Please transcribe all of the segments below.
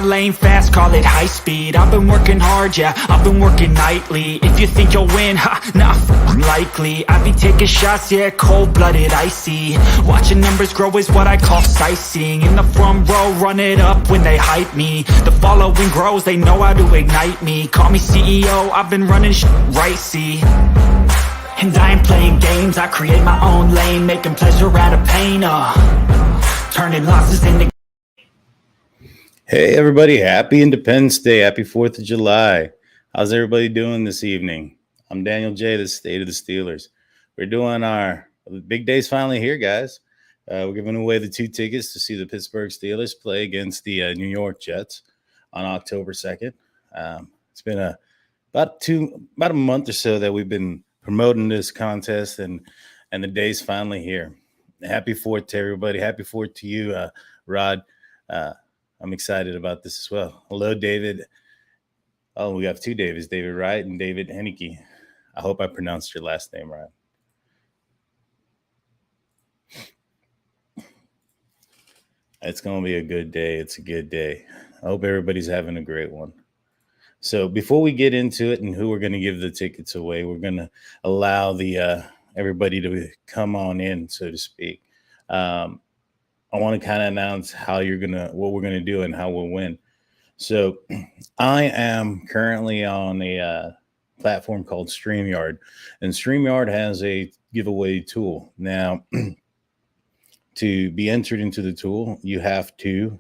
lane fast, call it high speed. I've been working hard, yeah, I've been working nightly. If you think you'll win, nah, likely. I be taking shots, yeah, cold-blooded, icy. Watching numbers grow is what I call sightseeing. In the front row, run it up when they hype me. The following grows, they know how to ignite me. Call me CEO, I've been running right, see. And I ain't playing games, I create my own lane, making pleasure out of pain, turning losses into... Hey everybody, happy Independence Day, happy 4th of July. How's everybody doing this evening? I'm Daniel J, the State of the Steelers. We're doing our big days finally here, guys. We're giving away the 2 tickets to see the Pittsburgh Steelers play against the New York Jets on October 2nd. It's been about a month or so that we've been promoting this contest, and the day's finally here. Happy 4th to everybody. Happy 4th to you, Rod. I'm excited about this as well. Hello, David. Oh, we have 2 Davids, David Wright and David Henneke. I hope I pronounced your last name right. It's going to be a good day. It's a good day. I hope everybody's having a great one. So before we get into it and who we're going to give the tickets away, we're going to allow the everybody to come on in, so to speak. I want to kind of announce what we're going to do and how we'll win. So I am currently on a platform called StreamYard, and StreamYard has a giveaway tool. Now, to be entered into the tool, you have to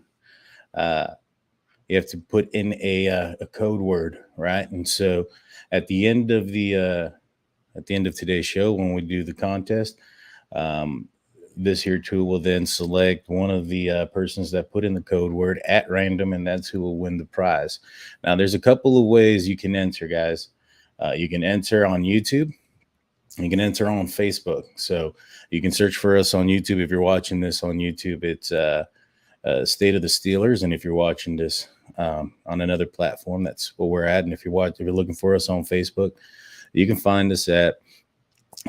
put in a code word, right? And so at the end of today's show, when we do the contest, this here tool will then select one of the persons that put in the code word at random, and that's who will win the prize. Now, there's a couple of ways you can enter, guys. You can enter on YouTube. You can enter on Facebook. So you can search for us on YouTube. If you're watching this on YouTube, it's State of the Steelers. And if you're watching this on another platform, that's what we're at. And if you're looking for us on Facebook, you can find us at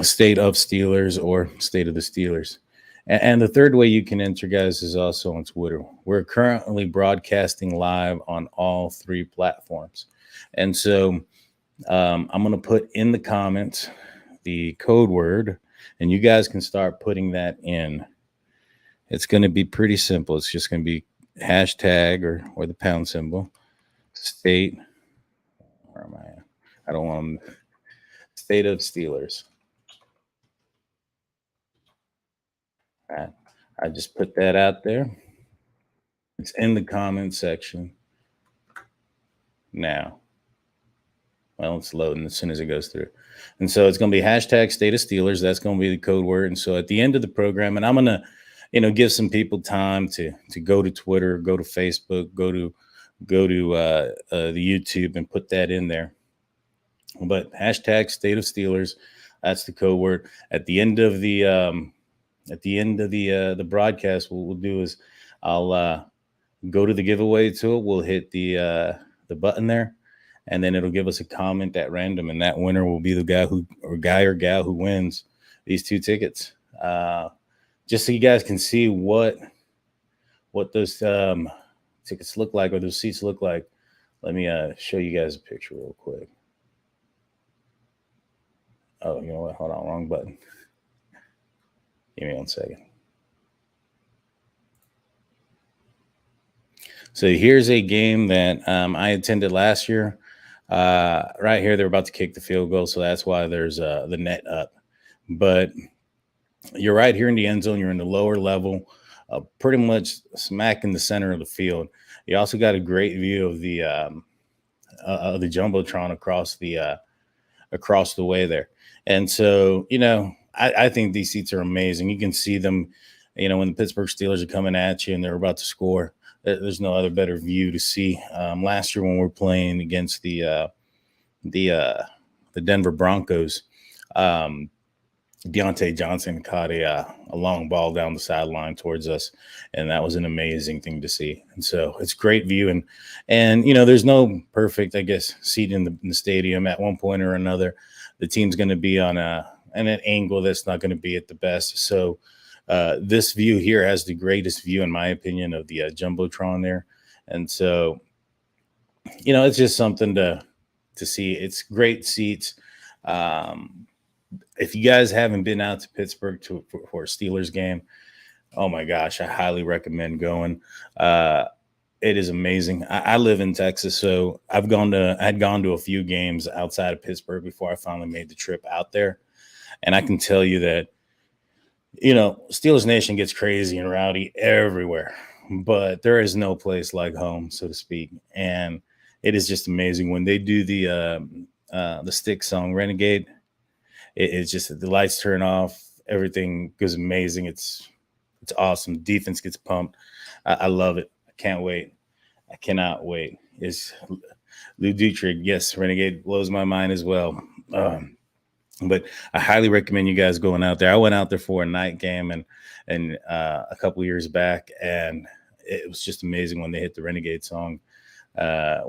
State of Steelers or State of the Steelers. And the third way you can enter, guys, is also on Twitter. We're currently broadcasting live on all 3 platforms. And so I'm going to put in the comments the code word, and you guys can start putting that in. It's going to be pretty simple. It's just going to be hashtag or the pound symbol, state. Where am I at? I don't want them. State of Steelers. All right. I just put that out there. It's in the comment section now. Well, it's loading as soon as it goes through. And so it's going to be hashtag State of Steelers. That's going to be the code word. And so at the end of the program, and I'm going to, give some people time to go to Twitter, go to Facebook, go to the YouTube and put that in there. But hashtag State of Steelers, that's the code word. At the end of the broadcast, what we'll do is I'll go to the giveaway tool. We'll hit the button there, and then it'll give us a comment at random, and that winner will be the guy or gal who wins these 2 tickets. Just so you guys can see what those tickets look like, or those seats look like. Let me show you guys a picture real quick. Oh, you know what? Hold on, wrong button. Give me 1 second. So here's a game that I attended last year. Right here, they're about to kick the field goal, so that's why there's the net up. But you're right here in the end zone. You're in the lower level, pretty much smack in the center of the field. You also got a great view of the jumbotron across the way there. And so, I think these seats are amazing. You can see them, when the Pittsburgh Steelers are coming at you and they're about to score. There's no other better view to see. Last year when we were playing against the Denver Broncos, Deontay Johnson caught a long ball down the sideline towards us, and that was an amazing thing to see. And so it's great view, and there's no perfect, I guess, seat in the stadium. At one point or another, the team's going to be on an angle that's not going to be at the best. So this view here has the greatest view, in my opinion, of the jumbotron there. And so, it's just something to see. It's great seats. If you guys haven't been out to Pittsburgh for a Steelers game, oh my gosh, I highly recommend going. It is amazing. I live in Texas, so I had gone to a few games outside of Pittsburgh before I finally made the trip out there. And I can tell you that, Steelers Nation gets crazy and rowdy everywhere, but there is no place like home, so to speak. And it is just amazing when they do the Stick song Renegade. It's just the lights turn off, everything goes amazing. It's awesome. Defense gets pumped. I love it. I can't wait. I cannot wait. It's Lou Dietrich. Yes, Renegade blows my mind as well. But I highly recommend you guys going out there. I went out there for a night game and a couple of years back, and it was just amazing when they hit the Renegade song. The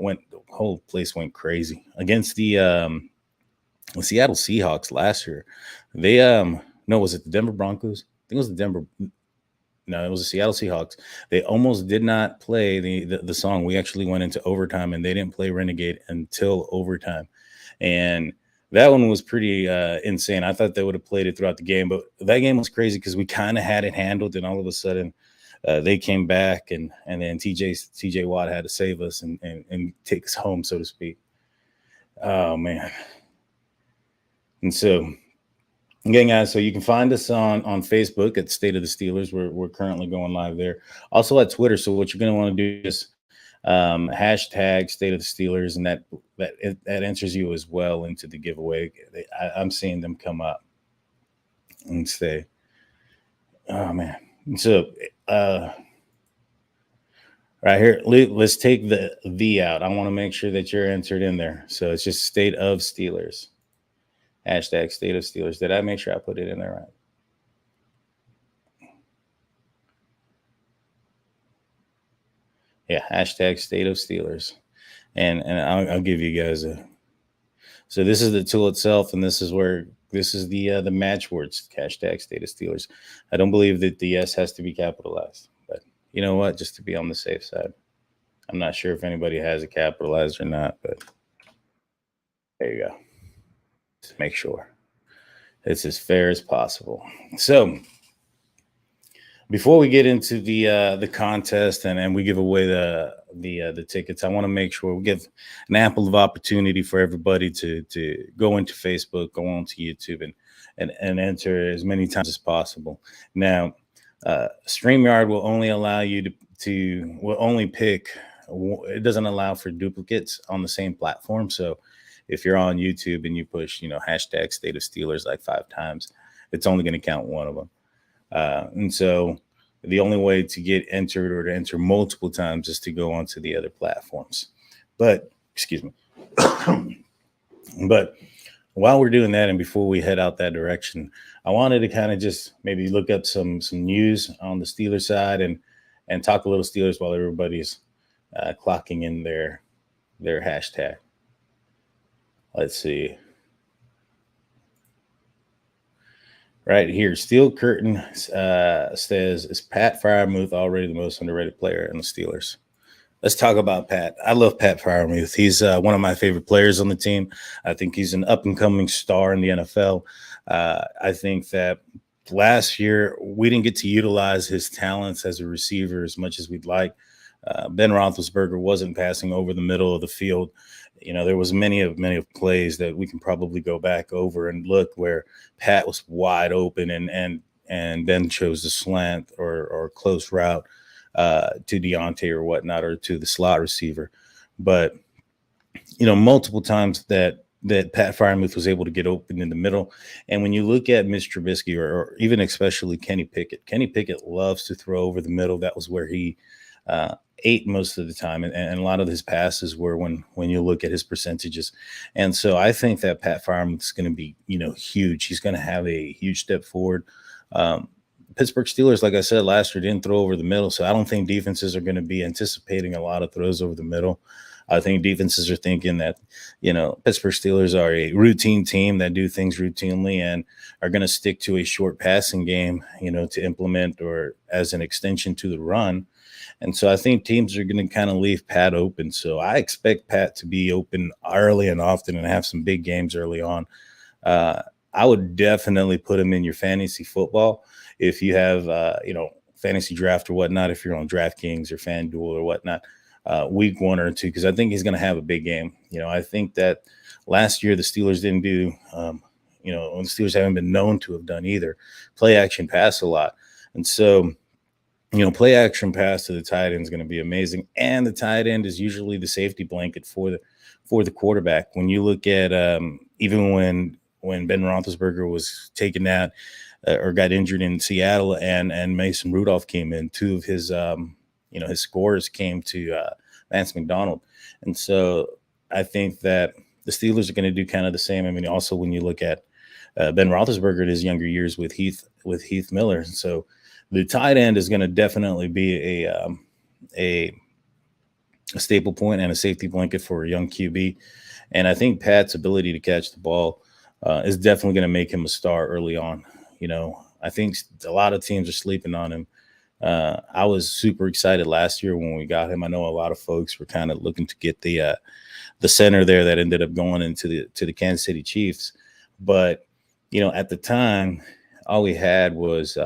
whole place went crazy against the Seattle Seahawks last year. They was it the Denver Broncos? I think it was the Denver. No, it was the Seattle Seahawks. They almost did not play the song. We actually went into overtime, and they didn't play Renegade until overtime. And that one was pretty insane. I thought they would have played it throughout the game, but that game was crazy because we kind of had it handled, and all of a sudden they came back, and then TJ Watt had to save us and take us home, so to speak. Oh, man. And so, again, guys, so you can find us on Facebook at State of the Steelers. We're currently going live there. Also at Twitter. So what you're going to want to do is hashtag State of the Steelers, and that enters you as well into the giveaway. I'm seeing them come up and stay. Oh, man. So right here, let's take the out. I want to make sure that you're entered in there. So it's just State of Steelers. Hashtag State of Steelers. Did I make sure I put it in there right? Yeah, hashtag State of Steelers. And I'll give you guys so this is the tool itself, and this is the match words, hashtag State of Steelers. I don't believe that the S has to be capitalized, but you know what? Just to be on the safe side. I'm not sure if anybody has it capitalized or not, but there you go. Just make sure it's as fair as possible. So before we get into the contest and we give away the tickets, I want to make sure we give an ample of opportunity for everybody to go into Facebook, go on to YouTube, and enter as many times as possible. Now, StreamYard will only allow you will only pick. It doesn't allow for duplicates on the same platform. So if you're on YouTube and you push, hashtag State of Steelers like 5 times, it's only going to count one of them. And so the only way to get entered or to enter multiple times is to go onto the other platforms. But, excuse me. But while we're doing that, and before we head out that direction, I wanted to kind of just maybe look up some news on the Steelers side and talk a little Steelers while everybody's clocking in their hashtag. Let's see. Right here, Steel Curtain says, is Pat Freiermuth already the most underrated player in the Steelers? Let's talk about Pat. I love Pat Freiermuth. He's one of my favorite players on the team. I think he's an up-and-coming star in the NFL. I think that last year we didn't get to utilize his talents as a receiver as much as we'd like. Ben Roethlisberger wasn't passing over the middle of the field. There was many of plays that we can probably go back over and look where Pat was wide open and Ben chose the slant or close route to Deontay or whatnot, or to the slot receiver. But, multiple times that Pat Freiermuth was able to get open in the middle. And when you look at Mitch Trubisky or even especially Kenny Pickett loves to throw over the middle. That was where he ate most of the time, and a lot of his passes were when you look at his percentages. And so I think that Pat Freiermuth is going to be huge. He's going to have a huge step forward. Pittsburgh Steelers, like I said last year, didn't throw over the middle, so I don't think defenses are going to be anticipating a lot of throws over the middle. I think defenses are thinking that Pittsburgh Steelers are a routine team that do things routinely and are going to stick to a short passing game to implement or as an extension to the run. And so I think teams are going to kind of leave Pat open. So I expect Pat to be open early and often and have some big games early on. I would definitely put him in your fantasy football if you have, fantasy draft or whatnot, if you're on DraftKings or FanDuel or whatnot, week 1 or 2, because I think he's going to have a big game. I think that last year the Steelers didn't do, the Steelers haven't been known to have done either, play action pass a lot. And so, play action pass to the tight end is going to be amazing. And the tight end is usually the safety blanket for the quarterback. When you look at even when Ben Roethlisberger was taken out or got injured in Seattle and Mason Rudolph came in, 2 of his his scores came to Vance McDonald. And so I think that the Steelers are going to do kind of the same. I mean, also when you look at Ben Roethlisberger in his younger years with Heath Miller. So the tight end is going to definitely be a staple point and a safety blanket for a young QB. And I think Pat's ability to catch the ball is definitely going to make him a star early on. I think a lot of teams are sleeping on him. I was super excited last year when we got him. I know a lot of folks were kind of looking to get the center there that ended up going into the Kansas City Chiefs. But, at the time, all we had was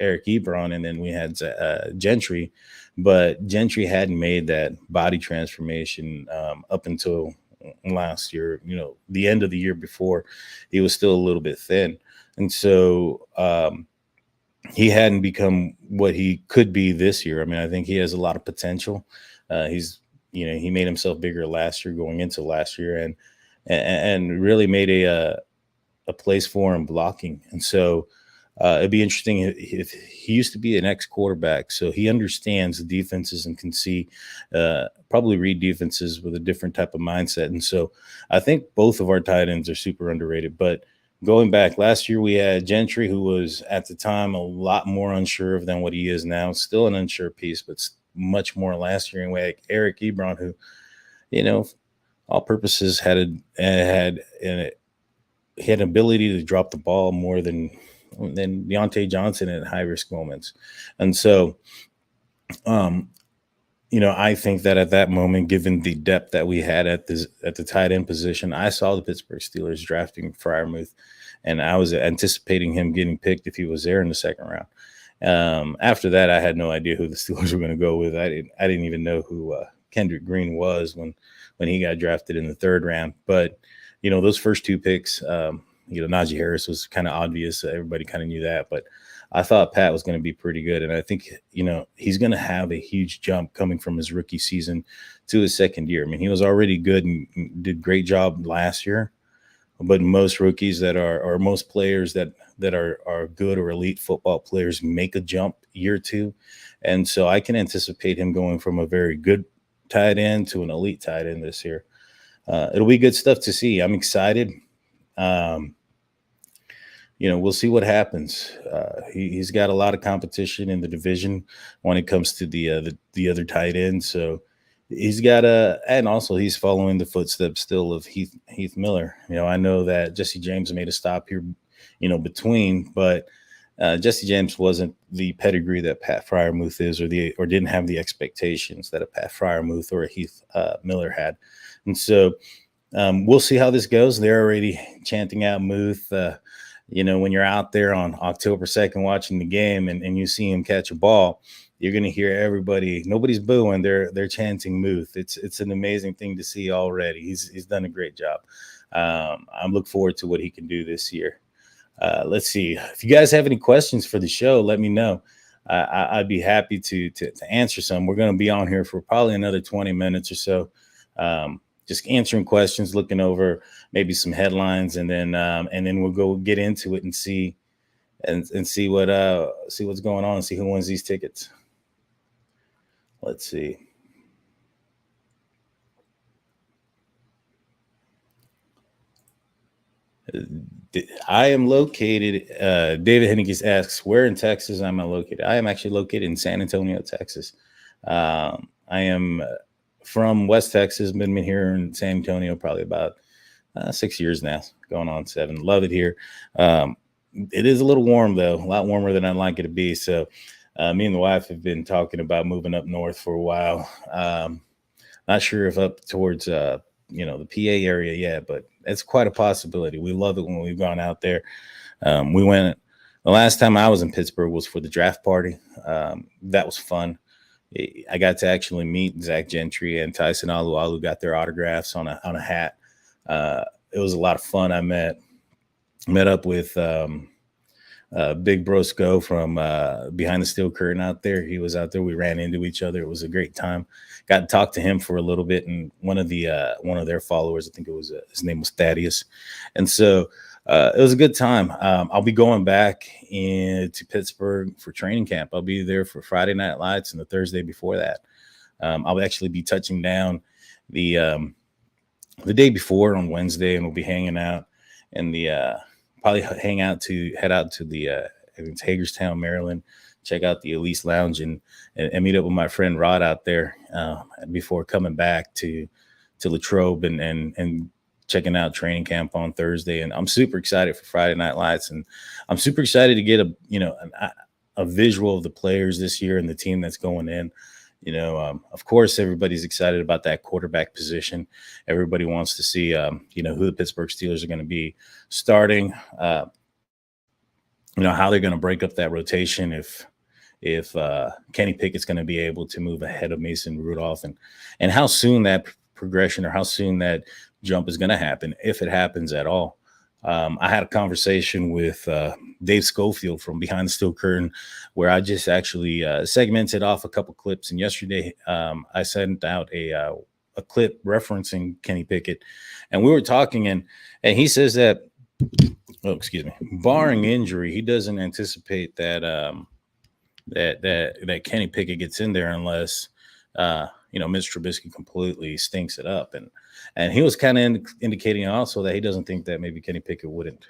Eric Ebron, and then we had Gentry. But Gentry hadn't made that body transformation up until last year. The end of the year before, he was still a little bit thin. And so he hadn't become what he could be this year. I mean, I think he has a lot of potential. He made himself bigger last year going into last year and really made a place for him blocking. And so it'd be interesting if he used to be an ex-quarterback, so he understands the defenses and can see probably read defenses with a different type of mindset. And so I think both of our tight ends are super underrated. But going back last year, we had Gentry, who was at the time a lot more unsure than what he is now. Still an unsure piece, but much more last year. And we had Eric Ebron, who, all purposes had an ability to drop the ball more than Deontay Johnson at high risk moments. And so, I think that at that moment, given the depth that we had at the tight end position, I saw the Pittsburgh Steelers drafting Freiermuth, and I was anticipating him getting picked if he was there in the second round. After that, I had no idea who the Steelers were going to go with. I didn't even know who Kendrick Green was when he got drafted in the third round. But those first 2 picks, Najee Harris was kind of obvious. Everybody kind of knew that, but I thought Pat was going to be pretty good. And I think, he's going to have a huge jump coming from his rookie season to his second year. I mean, he was already good and did a great job last year, but most rookies or most players that are good or elite football players make a jump year 2. And so I can anticipate him going from a very good tight end to an elite tight end this year. It'll be good stuff to see. I'm excited. We'll see what happens. He's got a lot of competition in the division when it comes to the other tight end. So he's got and also he's following the footsteps still of Heath Miller. I know that Jesse James made a stop here, between, but Jesse James wasn't the pedigree that Pat Freiermuth is, or didn't have the expectations that a Pat Freiermuth or a Heath Miller had. And so we'll see how this goes. They're already chanting out Muth. When you're out there on October 2nd watching the game and you see him catch a ball, you're going to hear everybody. Nobody's booing. They're chanting Muth. It's an amazing thing to see already. He's done a great job. I look forward to what he can do this year. Let's see. If you guys have any questions for the show, let me know. I'd be happy to answer some. We're going to be on here for probably another 20 minutes or so. Just answering questions, looking over maybe some headlines, and then we'll go get into it and see what's going on and see who wins these tickets. Let's see. I am located. David Henniges asks, where in Texas am I located? I am actually located in San Antonio, Texas. I am from West Texas. Been here in San Antonio probably about 6 years now, going on 7. Love it here. It is a little warm though, a lot warmer than I'd like it to be. So Me and the wife have been talking about moving up north for a while. Not sure if up towards the PA area yet, but it's quite a possibility. We love it when we've gone out there. We went the last time I was in Pittsburgh was for the draft party. That was fun. I got to actually meet Zach Gentry and Tyson Alualu, got their autographs on a hat. It was a lot of fun. I met up with Big Brosco from Behind the Steel Curtain out there. He was out there. We ran into each other. It was a great time. Got to talk to him for a little bit, and one of their followers, I think it was his name was Thaddeus, and so it was a good time. I'll be going back to Pittsburgh for training camp. I'll be there for Friday Night Lights and the Thursday before that. I'll actually be touching down the day before on Wednesday, and we'll be hanging out in the probably head out to the I think it's Hagerstown, Maryland, check out the Elise Lounge and meet up with my friend Rod out there before coming back to Latrobe and checking out training camp on Thursday. And I'm super excited for Friday Night Lights, and I'm super excited to get a visual of the players this year and the team that's going in. Of course, everybody's excited about that quarterback position. Everybody wants to see, who the Pittsburgh Steelers are going to be starting, how they're going to break up that rotation if Kenny Pickett's going to be able to move ahead of Mason Rudolph, and how soon that progression or how soon that jump is going to happen, if it happens at all. I had a conversation with Dave Schofield from Behind the Steel Curtain, where I just actually segmented off a couple clips. And yesterday, I sent out a clip referencing Kenny Pickett, and we were talking, and he says that, barring injury, he doesn't anticipate that that Kenny Pickett gets in there unless Mitch Trubisky completely stinks it up, and he was kind of indicating also that he doesn't think that maybe Kenny Pickett wouldn't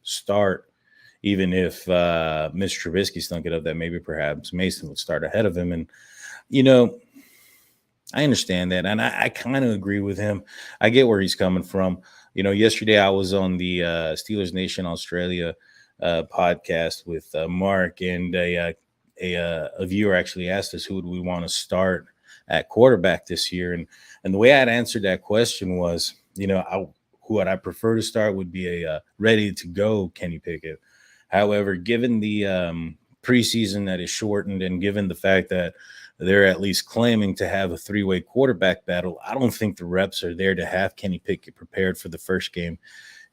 start, even if Mitch Trubisky stunk it up, that maybe perhaps Mason would start ahead of him. And, I understand that, and I kind of agree with him. I get where he's coming from. Yesterday I was on the Steelers Nation Australia podcast with Mark, and a viewer actually asked us who would we want to start at quarterback this year, and the way I'd answered that question was, who would I prefer to start would be a ready to go Kenny Pickett. However, given the preseason that is shortened, and given the fact that they're at least claiming to have a three-way quarterback battle, I don't think the reps are there to have Kenny Pickett prepared for the first game.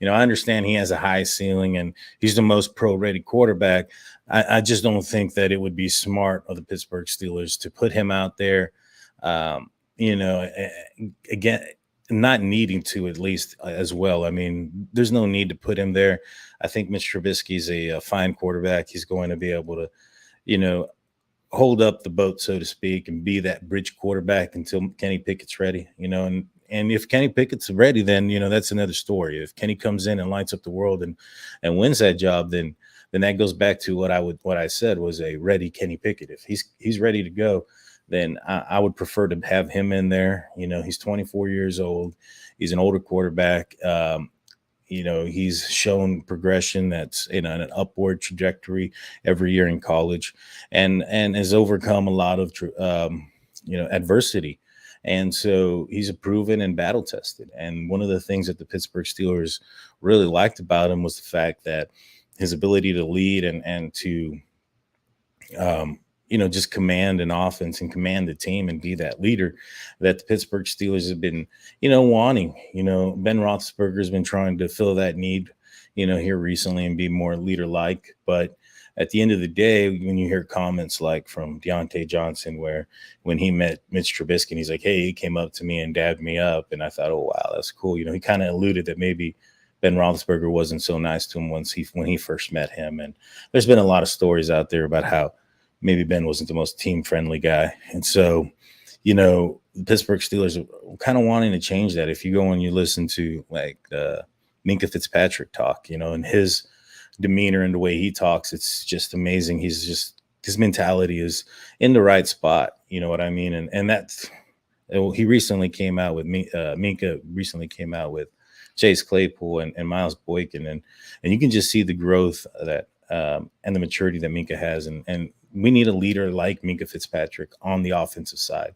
I understand he has a high ceiling and he's the most pro-ready quarterback. I just don't think that it would be smart of the Pittsburgh Steelers to put him out there. Again, not needing to, at least as well. I mean, there's no need to put him there. I think Mitch Trubisky is a fine quarterback. He's going to be able to, hold up the boat, so to speak, and be that bridge quarterback until Kenny Pickett's ready, and if Kenny Pickett's ready, then, that's another story. If Kenny comes in and lights up the world and wins that job, then that goes back to what I said was a ready Kenny Pickett. If he's ready to go, then I would prefer to have him in there. He's 24 years old. He's an older quarterback. He's shown progression that's in an upward trajectory every year in college, and has overcome a lot of adversity. And so he's a proven and battle tested. And one of the things that the Pittsburgh Steelers really liked about him was the fact that his ability to lead and to just command an offense and command the team and be that leader that the Pittsburgh Steelers have been, wanting. Ben Roethlisberger has been trying to fill that need, here recently and be more leader-like. But at the end of the day, when you hear comments like from Deontay Johnson, where when he met Mitch Trubisky, and he's like, hey, he came up to me and dabbed me up. And I thought, oh, wow, that's cool. He kind of alluded that maybe Ben Roethlisberger wasn't so nice to him when he first met him. And there's been a lot of stories out there about how maybe Ben wasn't the most team-friendly guy. And so, the Pittsburgh Steelers are kind of wanting to change that. If you go and you listen to, like, Minka Fitzpatrick talk, and his demeanor and the way he talks, it's just amazing. His mentality is in the right spot. You know what I mean? And that's he recently came out with Minka recently came out with Chase Claypool and Miles Boykin, and you can just see the growth that and the maturity that Minka has, and we need a leader like Minka Fitzpatrick on the offensive side.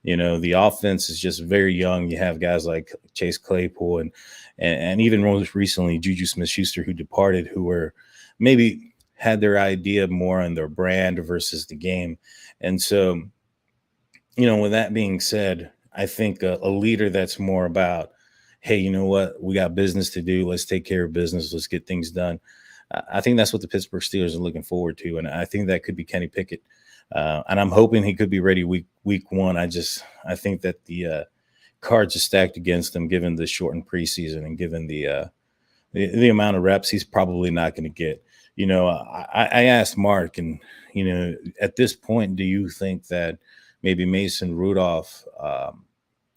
The offense is just very young. You have guys like Chase Claypool and even most recently Juju Smith-Schuster, who departed, who were maybe had their idea more on their brand versus the game. And so, with that being said, I think a leader that's more about, hey, you know what? We got business to do. Let's take care of business. Let's get things done. I think that's what the Pittsburgh Steelers are looking forward to. And I think that could be Kenny Pickett. And I'm hoping he could be ready week one. I think that the cards are stacked against him, given the shortened preseason and given the amount of reps he's probably not going to get. I asked Mark, and at this point, do you think that maybe Mason Rudolph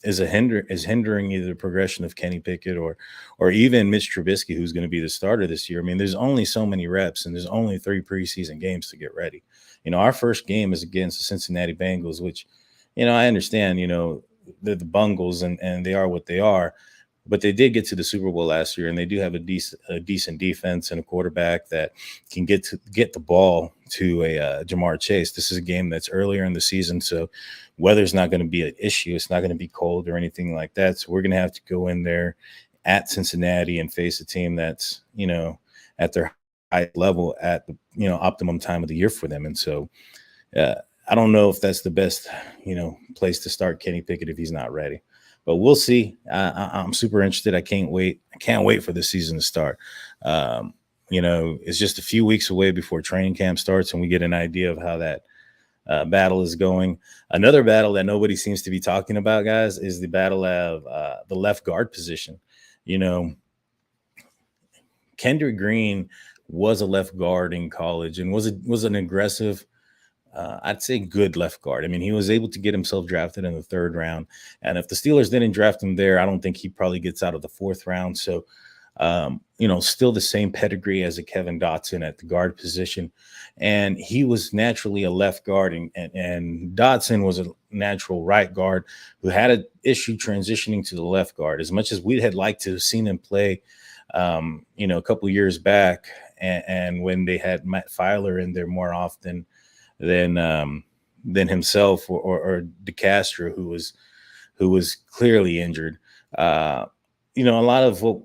is hindering either the progression of Kenny Pickett or even Mitch Trubisky, who's going to be the starter this year? I mean, there's only so many reps, and there's only 3 preseason games to get ready. Our first game is against the Cincinnati Bengals, which, I understand, they're the Bungles and they are what they are, but they did get to the Super Bowl last year, and they do have a decent defense and a quarterback that can get the ball to a Jamar Chase. This is a game that's earlier in the season, so weather's not going to be an issue. It's not going to be cold or anything like that. So we're going to have to go in there at Cincinnati and face a team that's, at their high level at the, optimum time of the year for them. And so I don't know if that's the best, place to start Kenny Pickett if he's not ready. But we'll see. I'm super interested. I can't wait. I can't wait for the season to start. It's just a few weeks away before training camp starts, and we get an idea of how that battle is going. Another battle that nobody seems to be talking about, guys, is the battle of the left guard position. Kendrick Green was a left guard in college and was an aggressive, I'd say good left guard. I mean, he was able to get himself drafted in the 3rd round. And if the Steelers didn't draft him there, I don't think he probably gets out of the 4th round. So, still the same pedigree as a Kevin Dotson at the guard position. And he was naturally a left guard, and Dotson was a natural right guard who had an issue transitioning to the left guard. As much as we had liked to have seen him play, a couple of years back, and when they had Matt Filer in there more often than himself or DeCastro, who was clearly injured. A lot of what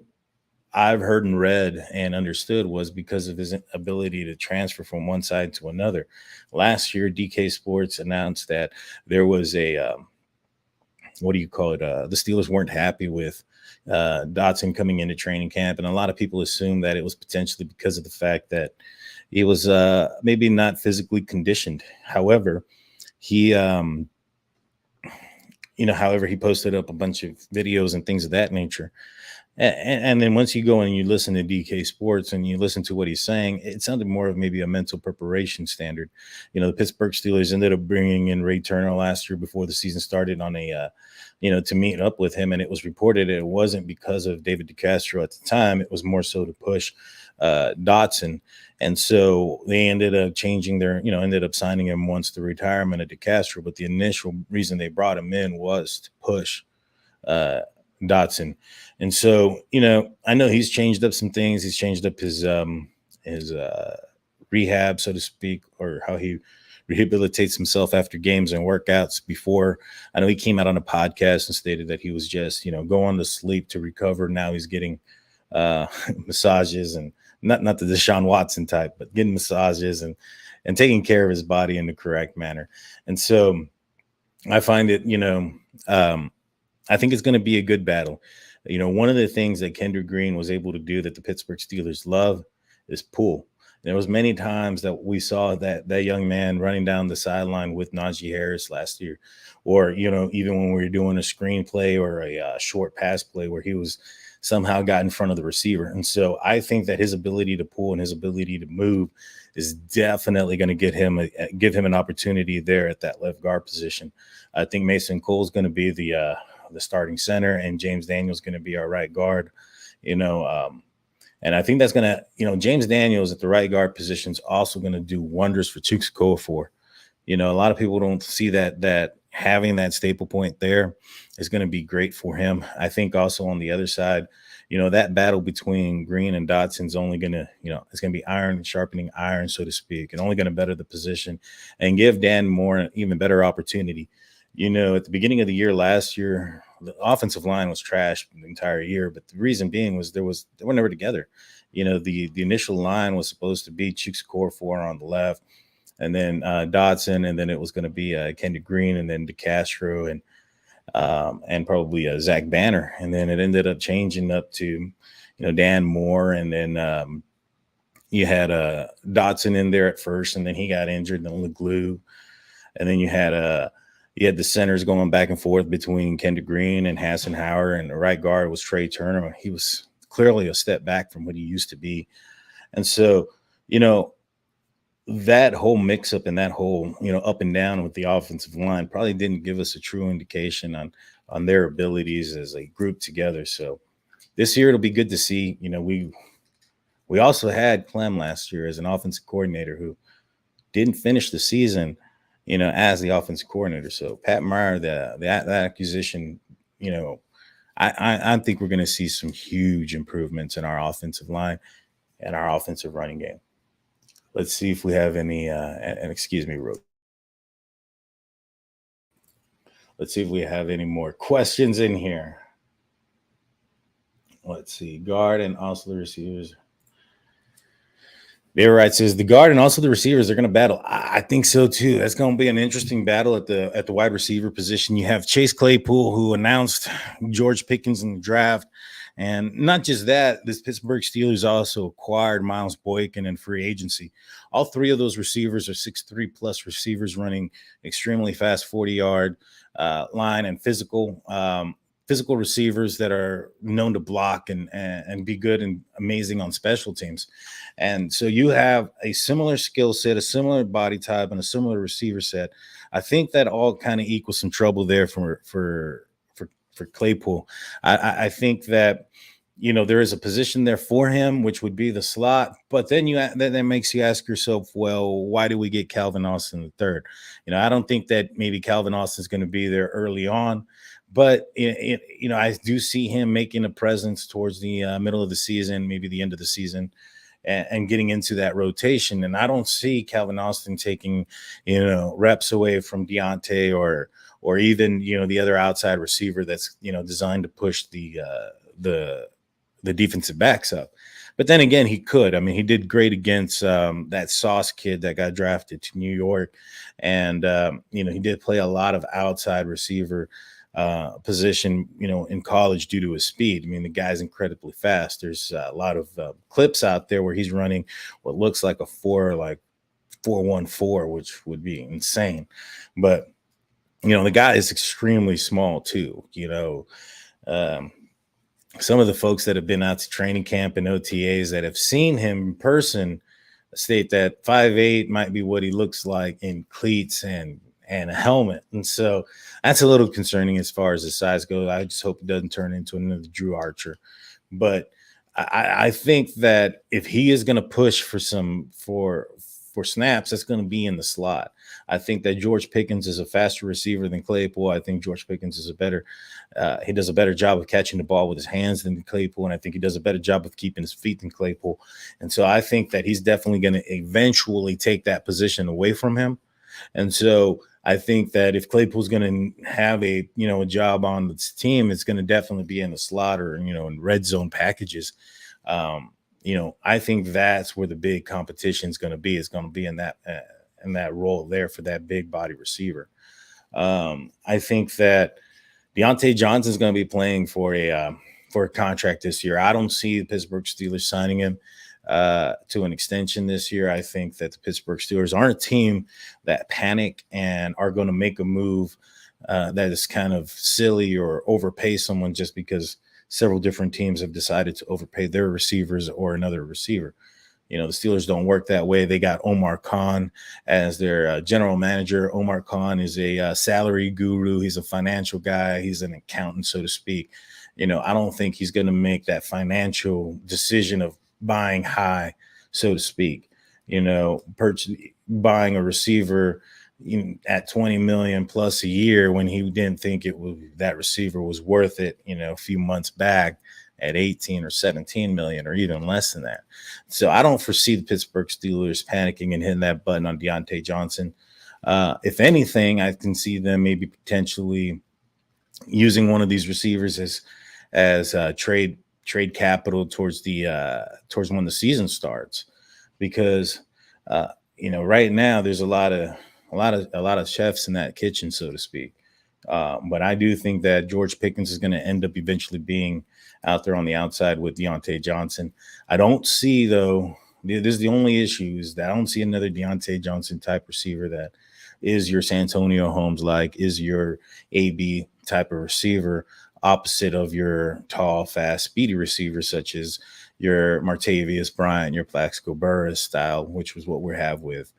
I've heard and read and understood was because of his ability to transfer from one side to another. Last year, DK Sports announced that there was a the Steelers weren't happy with Dotson coming into training camp, and a lot of people assumed that it was potentially because of the fact that he was maybe not physically conditioned. However, he posted up a bunch of videos and things of that nature. And then once you go and you listen to DK Sports and you listen to what he's saying, it sounded more of maybe a mental preparation standard. The Pittsburgh Steelers ended up bringing in Ray Turner last year before the season started on a, to meet up with him. And it was reported it wasn't because of David DeCastro at the time. It was more so to push Dotson. And so they ended up changing ended up signing him once the retirement of DeCastro. But the initial reason they brought him in was to push Dotson. And so, I know he's changed up some things. He's changed up his rehab, so to speak, or how he rehabilitates himself after games and workouts. Before, I know he came out on a podcast and stated that he was just, going to sleep to recover. Now he's getting massages, and not the Deshaun Watson type, but getting massages and taking care of his body in the correct manner. And so I find it, I think it's going to be a good battle. One of the things that Kendrick Green was able to do that the Pittsburgh Steelers love is pull. There was many times that we saw that young man running down the sideline with Najee Harris last year, or, even when we were doing a screen play or a short pass play where he was somehow got in front of the receiver. And so I think that his ability to pull and his ability to move is definitely going to give him an opportunity there at that left guard position. I think Mason Cole is going to be the starting center, and James Daniels going to be our right guard, and I think that's going to, James Daniels at the right guard position is also going to do wonders for Chuks Okorafor. A lot of people don't see that having that staple point there is going to be great for him. I think also on the other side, that battle between Green and Dotson's only going to, it's going to be iron sharpening iron, so to speak, and only going to better the position and give Dan Moore an even better opportunity. At the beginning of the year last year, the offensive line was trashed the entire year, but the reason being was they were never together. The initial line was supposed to be Chukwuekorfor on the left, and then Dotson, and then it was going to be Kendrick Green, and then DeCastro, and probably Zach Banner, and then it ended up changing up to Dan Moore, and then you had Dotson in there at first, and then he got injured, and then LeGlue, and then you had the centers going back and forth between Kendrick Green and Hassan Howard, and the right guard was Trey Turner. He was clearly a step back from what he used to be, and so that whole mix-up and that whole, up and down with the offensive line probably didn't give us a true indication on their abilities as a group together. So this year it'll be good to see. We also had Clem last year as an offensive coordinator who didn't finish the season, as the offensive coordinator. So Pat Meyer, that acquisition, I think we're going to see some huge improvements in our offensive line and our offensive running game. Let's see if we have any, and excuse me, let's see if we have any more questions in here. Let's see. Guard and also the receivers. Bear Right says the guard and also the receivers are going to battle. I think so too. That's going to be an interesting battle at the wide receiver position. You have Chase Claypool, who announced George Pickens in the draft. And not just that, this Pittsburgh Steelers also acquired Miles Boykin in free agency. All three of those receivers are 6'3 plus receivers running extremely fast 40-yard line and physical receivers that are known to block and be good and amazing on special teams. And so you have a similar skill set, a similar body type, and a similar receiver set. I think that all kind of equals some trouble there for Claypool. I think that there is a position there for him, which would be the slot. But then that makes you ask yourself, well, why do we get Calvin Austin the third? I don't think that maybe Calvin Austin is going to be there early on, but I do see him making a presence towards the middle of the season, maybe the end of the season, and getting into that rotation. And I don't see Calvin Austin taking reps away from Deontay or even the other outside receiver that's designed to push the defensive backs up. But then again, he could. I mean, he did great against that Sauce kid that got drafted to New York, and he did play a lot of outside receiver position in college due to his speed. I mean, the guy's incredibly fast. There's a lot of clips out there where he's running what looks like a 4.14, which would be insane. But the guy is extremely small too. Some of the folks that have been out to training camp and OTAs that have seen him in person state that 5'8" might be what he looks like in cleats and a helmet. And so that's a little concerning as far as the size goes. I just hope it doesn't turn into another Drew Archer. But I think that if he is going to push for snaps, that's going to be in the slot. I think that George Pickens is a faster receiver than Claypool. I think George Pickens is he does a better job of catching the ball with his hands than Claypool, and I think he does a better job of keeping his feet than Claypool. And so I think that he's definitely going to eventually take that position away from him. And so I think that if Claypool's going to have a job on this team, it's going to definitely be in the slot or in red zone packages. I think that's where the big competition is going to be. It's going to be in that role there for that big body receiver. I think that Deontay Johnson is going to be playing for a contract this year. I don't see the Pittsburgh Steelers signing him to an extension this year. I think that the Pittsburgh Steelers aren't a team that panic and are going to make a move that is kind of silly or overpay someone just because several different teams have decided to overpay their receivers or another receiver. The Steelers don't work that way. They got Omar Kahn as their general manager. Omar Kahn is a salary guru. He's a financial guy. He's an accountant, so to speak. I don't think he's going to make that financial decision of buying high, so to speak. Buying a receiver, at 20 million plus a year when he didn't think that receiver was worth it, a few months back at 18 or 17 million or even less than that. So I don't foresee the Pittsburgh Steelers panicking and hitting that button on Deontay Johnson. If anything, I can see them maybe potentially using one of these receivers as trade capital towards when the season starts, because right now there's a lot of chefs in that kitchen, so to speak. But I do think that George Pickens is going to end up eventually being out there on the outside with Deontay Johnson. I don't see, though, this is the only issue, is that I don't see another Deontay Johnson type receiver that is your Santonio Holmes, is your AB type of receiver, opposite of your tall, fast, speedy receivers such as your Martavius Bryant, your Plaxico Burress style, which was what we have with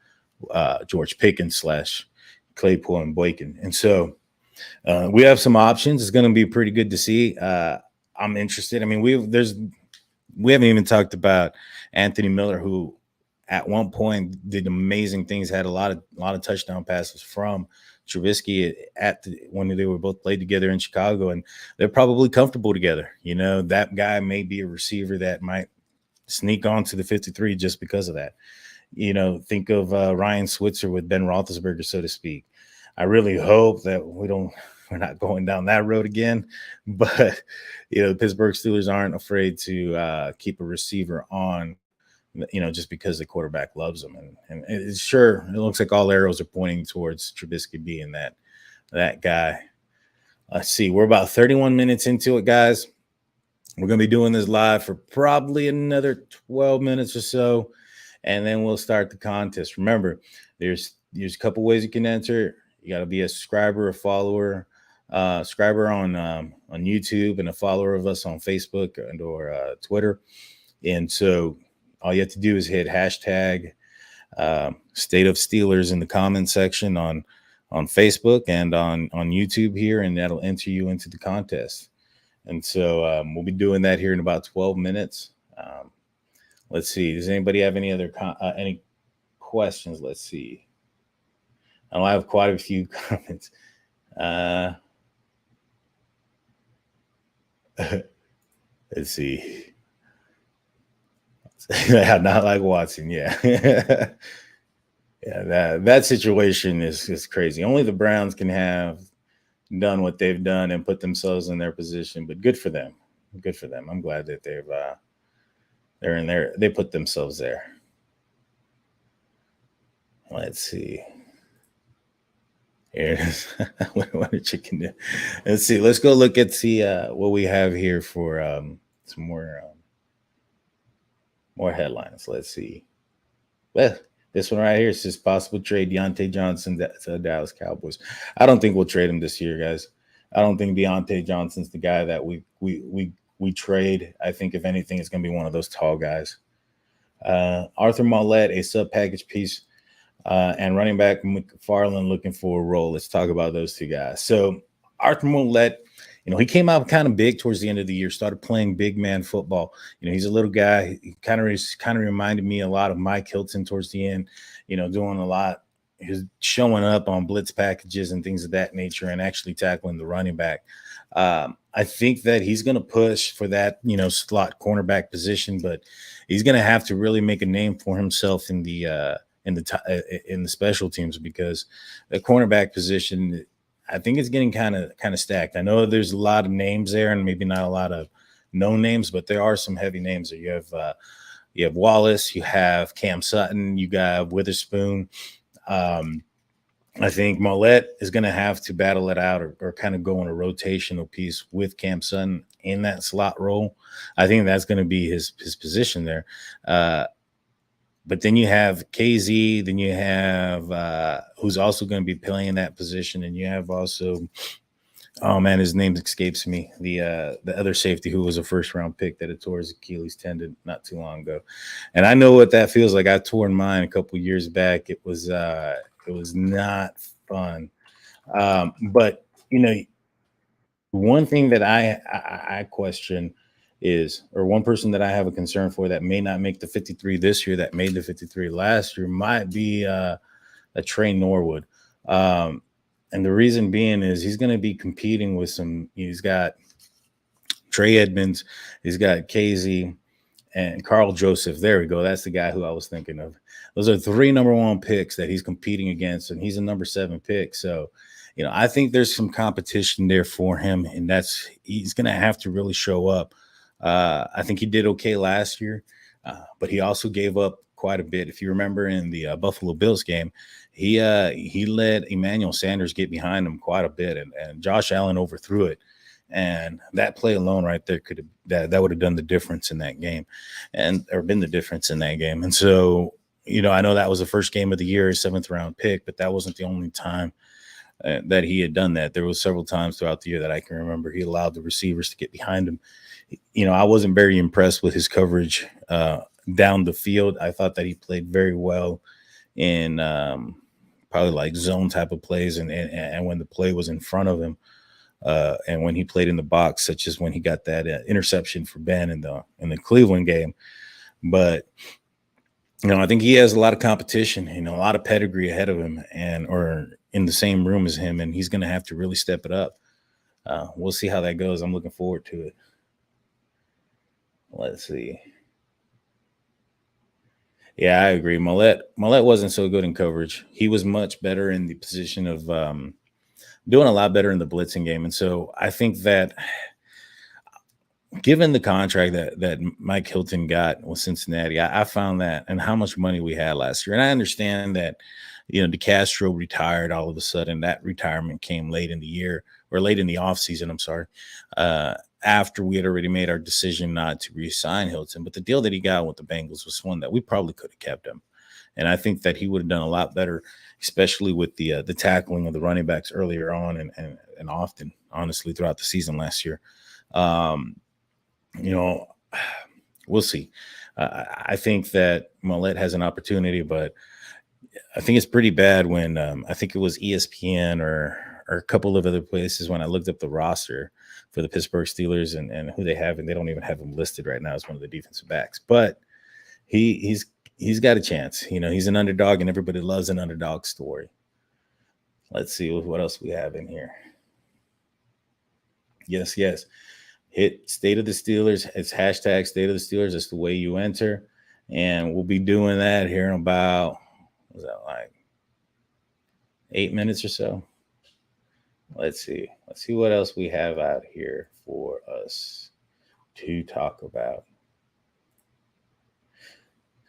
George Pickens / Claypool and Boykin. And so we have some options. It's going to be pretty good to see. I'm interested. I mean, we haven't even talked about Anthony Miller, who at one point did amazing things, had a lot of touchdown passes from Trubisky when they were both played together in Chicago, and they're probably comfortable together. That guy may be a receiver that might sneak onto the 53 just because of that. Think of Ryan Switzer with Ben Roethlisberger, so to speak. I really hope that we're not going down that road again, but the Pittsburgh Steelers aren't afraid to keep a receiver on, just because the quarterback loves them. And it's sure, it looks like all arrows are pointing towards Trubisky being that guy. Let's see, we're about 31 minutes into it, guys. We're going to be doing this live for probably another 12 minutes or so, and then we'll start the contest. Remember, there's a couple ways you can enter. You got to be a subscriber, a follower, subscriber on YouTube, and a follower of us on Facebook or Twitter. And so all you have to do is hit hashtag State of Steelers in the comment section on Facebook and on YouTube here, and that'll enter you into the contest. And so we'll be doing that here in about 12 minutes. Let's see. Does anybody have any other any questions? Let's see. I have quite a few comments. Let's see. Not like Watson. Yeah. Yeah, that situation is crazy. Only the Browns can have done what they've done and put themselves in their position, but good for them. Good for them. I'm glad that they're in there. They put themselves there. Let's see. Here it is. What a chicken do. Let's see. Let's go look at what we have here for some more headlines. Let's see. Well, this one right here says possible trade Deontay Johnson to Dallas Cowboys. I don't think we'll trade him this year, guys. I don't think Deontay Johnson's the guy that we trade. I think if anything, it's going to be one of those tall guys. Arthur Mollett, a sub package piece. And running back McFarland looking for a role. Let's talk about those two guys. So Arthur Mollett, he came out kind of big towards the end of the year, started playing big man football. He's a little guy. He kind of reminded me a lot of Mike Hilton towards the end, doing a lot. He was showing up on blitz packages and things of that nature and actually tackling the running back. I think that he's going to push for that, slot cornerback position, but he's going to have to really make a name for himself in the special teams, because the cornerback position, I think it's getting kind of stacked. I know there's a lot of names there and maybe not a lot of known names, but there are some heavy names there. You have Wallace, you have Cam Sutton, you got Witherspoon. I think Mollett is going to have to battle it out or kind of go on a rotational piece with Cam Sutton in that slot role. I think that's going to be his position there. But then you have KZ, then you have who's also going to be playing that position, and you have also, oh man, his name escapes me, the other safety who was a first-round pick that had tore his Achilles tendon not too long ago. And I know what that feels like. I tore mine a couple years back. It was not fun. But one thing that I question is, or one person that I have a concern for that may not make the 53 this year, that made the 53 last year, might be a Trey Norwood. And the reason being is he's going to be competing with he's got Trey Edmonds, he's got KZ, and Carl Joseph. There we go. That's the guy who I was thinking of. Those are 3 number 1 picks that he's competing against, and he's a number 7 pick. So, I think there's some competition there for him, and he's going to have to really show up. I think he did okay last year, but he also gave up quite a bit. If you remember in the Buffalo Bills game, he let Emmanuel Sanders get behind him quite a bit, and Josh Allen overthrew it. And that play alone right there that would have done the difference in that game, or been the difference in that game. And so, I know that was the first game of the year, 7th round pick, but that wasn't the only time that he had done that. There was several times throughout the year that I can remember he allowed the receivers to get behind him. I wasn't very impressed with his coverage down the field. I thought that he played very well in probably like zone type of plays, and when the play was in front of him. And when he played in the box, such as when he got that interception for Ben in the Cleveland game. But I think he has a lot of competition, a lot of pedigree ahead of him, or in the same room as him, and he's going to have to really step it up. We'll see how that goes. I'm looking forward to it. Let's see. Yeah, I agree. Millette wasn't so good in coverage. He was much better in the position of doing a lot better in the blitzing game. And so I think that given the contract that Mike Hilton got with Cincinnati, I found that, and how much money we had last year. And I understand that, DeCastro retired all of a sudden. That retirement came late in the year, or late in the offseason, I'm sorry, after we had already made our decision not to re-sign Hilton. But the deal that he got with the Bengals was one that we probably could have kept him. And I think that he would have done a lot better, especially with the tackling of the running backs earlier on and often, honestly, throughout the season last year. We'll see. I think that Millette has an opportunity, but I think it's pretty bad when I think it was ESPN or a couple of other places when I looked up the roster for the Pittsburgh Steelers and who they have, and they don't even have him listed right now as one of the defensive backs. But he's got a chance. He's an underdog, and everybody loves an underdog story. Let's see what else we have in here. Yes. Hit State of the Steelers. It's hashtag State of the Steelers. It's the way you enter. And we'll be doing that here in about, was that like 8 minutes or so? Let's see what else we have out here for us to talk about.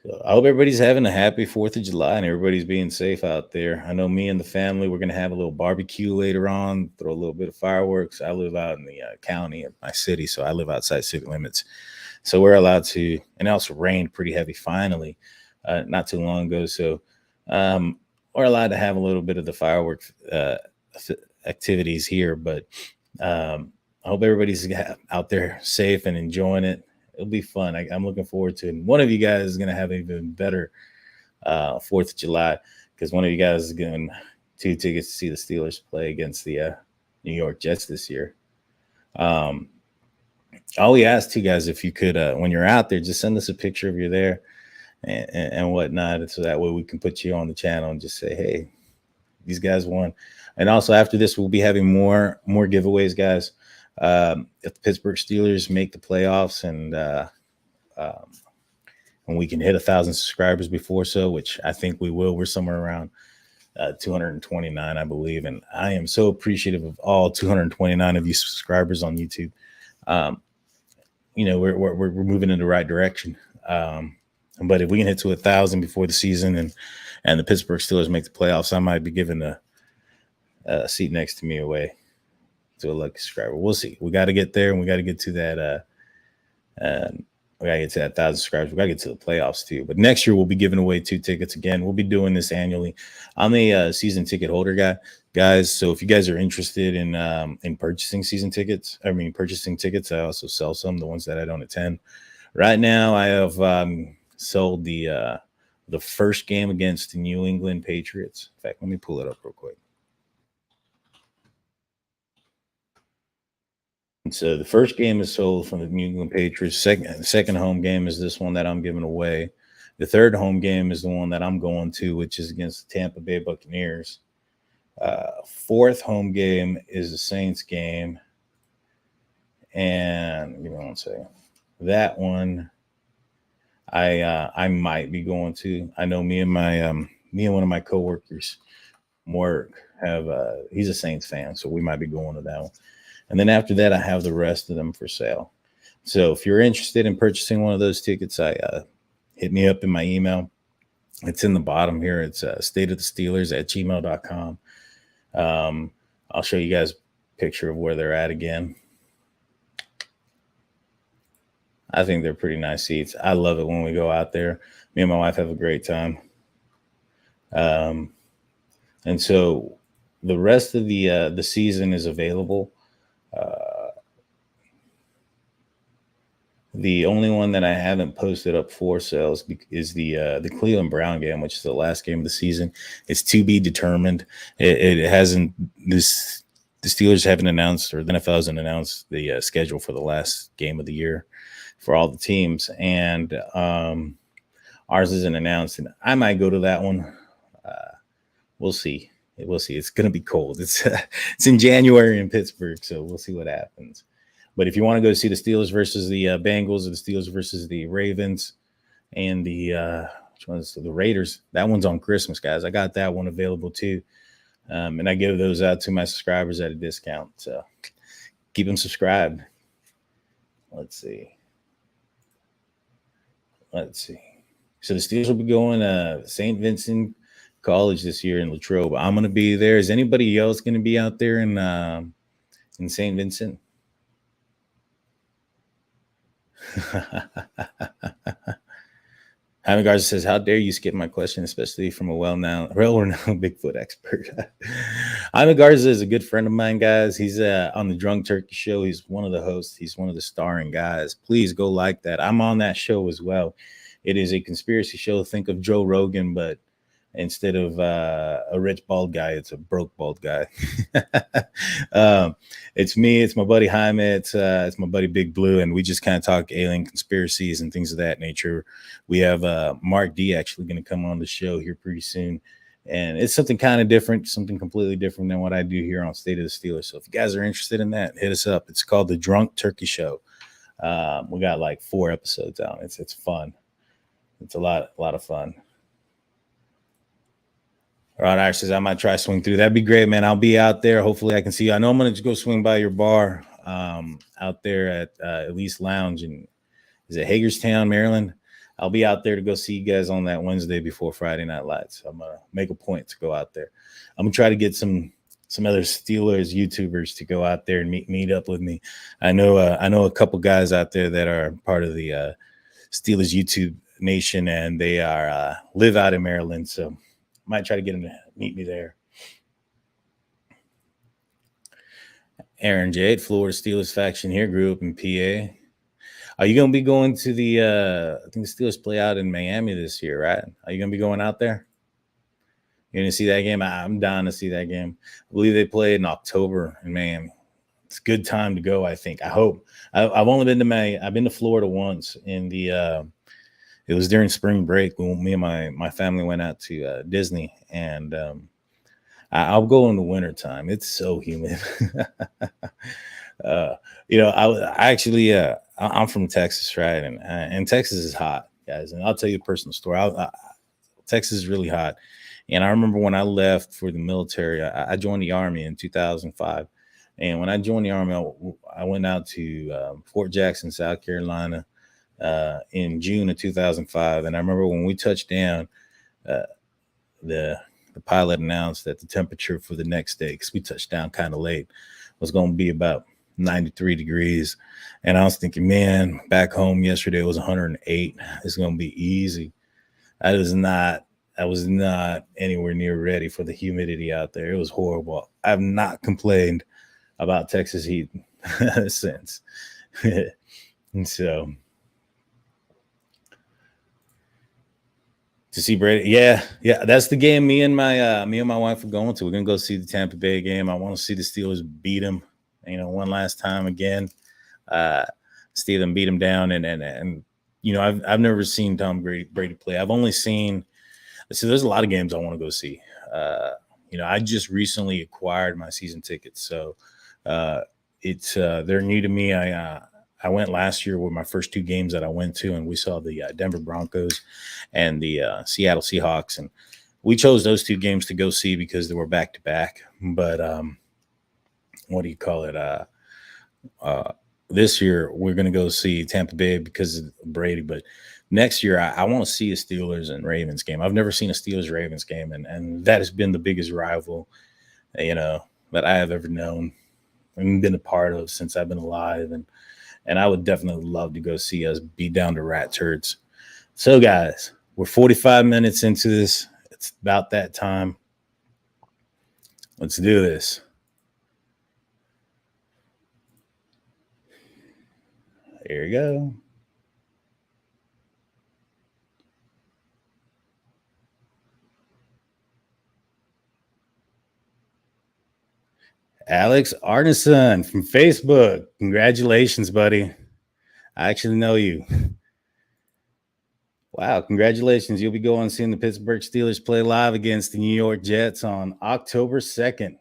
So I hope everybody's having a happy 4th of July and everybody's being safe out there. I know me and the family, we're going to have a little barbecue later on, throw a little bit of fireworks. I live out in the county of my city, so I live outside city limits. So we're allowed to, and it also rained pretty heavy finally not too long ago. So we're allowed to have a little bit of the fireworks activities here. But I hope everybody's out there safe and enjoying it. It'll be fun. I'm looking forward to it. And one of you guys is going to have an even better 4th of July, because one of you guys is getting 2 tickets to see the Steelers play against the New York Jets this year. All we ask you guys, if you could, when you're out there, just send us a picture of you there and whatnot. And so that way we can put you on the channel and just say, hey, these guys won. And also after this, we'll be having more giveaways, guys. If the Pittsburgh Steelers make the playoffs and we can hit 1,000 subscribers before which I think we will. We're somewhere around 229, I believe. And I am so appreciative of all 229 of you subscribers on YouTube. We're moving in the right direction. But if we can hit to 1,000 before the season and the Pittsburgh Steelers make the playoffs, I might be giving a seat next to me away to a lucky subscriber. We'll see. We got to get there, and we got to get to that. We got to get to that 1,000 subscribers. We got to get to the playoffs too. But next year we'll be giving away 2 tickets again. We'll be doing this annually. I'm a season ticket holder guys. So if you guys are interested in purchasing tickets, I also sell some, the ones that I don't attend. Right now, I have sold the first game against the New England Patriots. In fact, let me pull it up real quick. And so the first game is sold from the New England Patriots. Second home game is this one that I'm giving away. The third home game is the one that I'm going to, which is against the Tampa Bay Buccaneers. Fourth home game is the Saints game. And give me one second. That one I might be going to. I know me and one of my coworkers from work have he's a Saints fan, so we might be going to that one. And then after that, I have the rest of them for sale. So if you're interested in purchasing one of those tickets, hit me up in my email. It's in the bottom here. It's stateofthesteelers@gmail.com. I'll show you guys a picture of where they're at again. I think they're pretty nice seats. I love it when we go out there. Me and my wife have a great time. And so the rest of the season is available. The only one that I haven't posted up for sales is the Cleveland Brown game, which is the last game of the season. It's to be determined. It hasn't. The Steelers haven't announced, or the NFL hasn't announced the schedule for the last game of the year for all the teams, and ours isn't announced. And I might go to that one. We'll see. We'll see. It's going to be cold. It's in January in Pittsburgh, so we'll see what happens. But if you want to go see the Steelers versus the Bengals, or the Steelers versus the Ravens, and the which one's the Raiders, that one's on Christmas, guys. I got that one available too, and I give those out to my subscribers at a discount. So keep them subscribed. Let's see. So the Steelers will be going to St. Vincent College this year in Latrobe. I'm going to be there. Is anybody else going to be out there in St. Vincent? Jaime Garza says, "How dare you skip my question, especially from a well-renowned Bigfoot expert." Jaime Garza is a good friend of mine, guys. He's on the Drunk Turkey Show. He's one of the hosts. He's one of the starring guys. Please go like that. I'm on that show as well. It is a conspiracy show. Think of Joe Rogan, but instead of a rich bald guy, it's a broke bald guy. It's me, it's my buddy Jaime, it's my buddy Big Blue, and we just kind of talk alien conspiracies and things of that nature. We have Mark D actually going to come on the show here pretty soon, and it's something kind of different, something completely different than what I do here on State of the Steelers. So if you guys are interested in that, hit us up. It's called the Drunk Turkey Show. We got like 4 episodes out. It's fun. It's a lot of fun. Rod Irish says, "I might try swing through." That'd be great, man. I'll be out there. Hopefully I can see you. I know I'm going to go swing by your bar out there at Least Lounge. And is it Hagerstown, Maryland? I'll be out there to go see you guys on that Wednesday before Friday Night Lights. I'm going to make a point to go out there. I'm going to try to get some other Steelers YouTubers to go out there and meet up with me. I know a couple guys out there that are part of the Steelers YouTube Nation, and they are live out in Maryland. So might try to get him to meet me there. Aaron Jade, Florida Steelers faction here, grew up in PA. Are you going to be going to I think the Steelers play out in Miami this year, right? Are you going to be going out there? You're going to see that game? I'm down to see that game. I believe they play in October in Miami. It's a good time to go, I think. I hope. I've only been to I've been to Florida once in the it was during spring break when me and my family went out to Disney, and I'll go in the wintertime. It's so humid. I'm from Texas, right? And Texas is hot, guys. And I'll tell you a personal story. Texas is really hot. And I remember when I left for the military, I joined the Army in 2005. And when I joined the Army, I went out to Fort Jackson, South Carolina, in June of 2005. And I remember when we touched down, the pilot announced that the temperature for the next day, because we touched down kind of late, was going to be about 93 degrees. And I was thinking, man, back home yesterday it was 108. It's going to be easy. I was not anywhere near ready for the humidity out there. It was horrible. I've not complained about Texas heat since. And so to see Brady, yeah, that's the game me and my wife are going to. We're gonna go see the Tampa Bay game. I want to see the Steelers beat them, one last time again. See them beat them down, and I've never seen Tom Brady play. I've only seen. So there's a lot of games I want to go see. I just recently acquired my season tickets, so it's they're new to me. I went last year with my first 2 games that I went to, and we saw the Denver Broncos and the Seattle Seahawks, and we chose those 2 games to go see because they were back to back. But what do you call it? This year we're going to go see Tampa Bay because of Brady, but next year I want to see a Steelers and Ravens game. I've never seen a Steelers Ravens game, and that has been the biggest rival, that I have ever known and been a part of since I've been alive. And I would definitely love to go see us beat down the rat turds. So guys, we're 45 minutes into this. It's about that time. Let's do this. Here we go. Alex Arneson from Facebook. Congratulations, buddy. I actually know you. Wow, congratulations. You'll be going seeing the Pittsburgh Steelers play live against the New York Jets on October 2nd.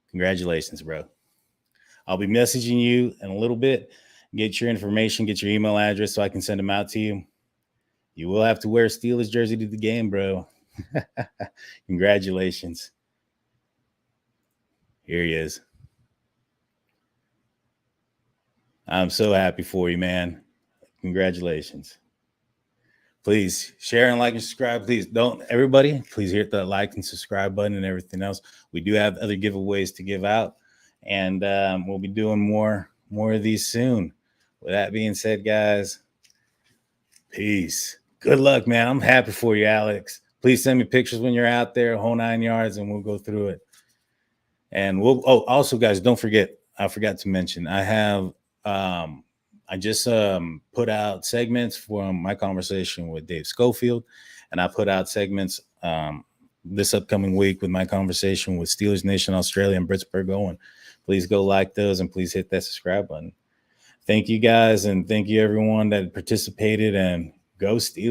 Congratulations, bro. I'll be messaging you in a little bit. Get your information, get your email address so I can send them out to you. You will have to wear a Steelers jersey to the game, bro. Congratulations. Here he is. I'm so happy for you, man. Congratulations. Please share and like and subscribe. Please please hit that like and subscribe button and everything else. We do have other giveaways to give out, and we'll be doing more of these soon. With that being said, guys, peace. Good luck, man. I'm happy for you, Alex. Please send me pictures when you're out there, whole 9 yards, and we'll go through it. And also, guys, don't forget, I forgot to mention, I have, I just put out segments from my conversation with Dave Schofield, and I put out segments this upcoming week with my conversation with Steelers Nation Australia and Pittsburgh Owen. Please go like those, and please hit that subscribe button. Thank you, guys, and thank you, everyone that participated, and go Steelers.